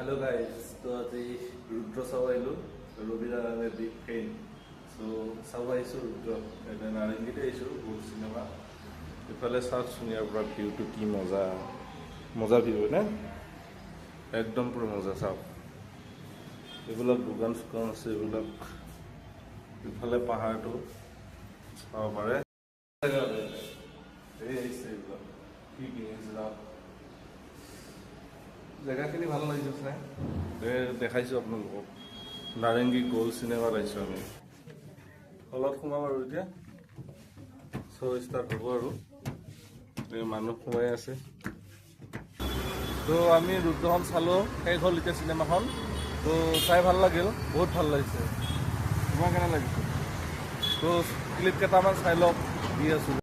Hello guys, so the Rudra Savailu, Robina is a big fan. So Savai is Rudra, and then I get a show, good cinema. If I let's start soon, I brought you to Ki Moza view, ne? Ekdom pro Moza Sav. Develop Bugan Scons, develop Ifale Pahato, our জেগাখিনি ভাল লাগিছে চাই দেখাইছোঁ আপোনালোকক নাৰেংগী gold cinema পাইছোঁ আমি হলত সোমাম আৰু এতিয়া শ্ব' ষ্টাৰ্ট হ'ব আৰু মানুহ সোমাই আছে তো আমি ৰুদ্ৰখন চালোঁ শেষ হ'ল এতিয়া চিনেমাখন তো চাই ভাল লাগিল বহুত ভাল লাগিছে তোমাৰ কেনে লাগিছে তো ক্লিপ কেইটামান চাই লওক দি আছোঁ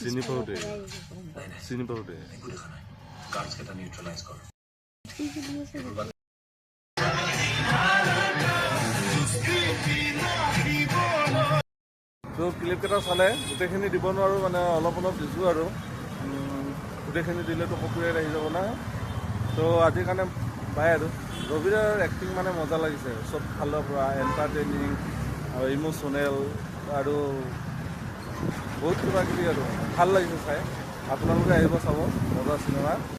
চিনি পাওঁতে তো ক্লিপ কেইটা চালে গোটেইখিনি দিব নোৱাৰোঁ মানে অলপ দিছোঁ আৰু গোটেইখিনি দিলেতো কপিৰাইট আহি যাব না তো আজিৰ কাৰণে বাই আৰু ৰবিদাৰ এক্টিং মানে মজা লাগিছে চব ফালৰ পৰা এণ্টাৰটেইনিং আৰু ইম'চনেল আৰু বহুত কিবা কিবি আৰু ভাল লাগিছে চাই আপোনালোকে আহিব চাব মজা চিনেমা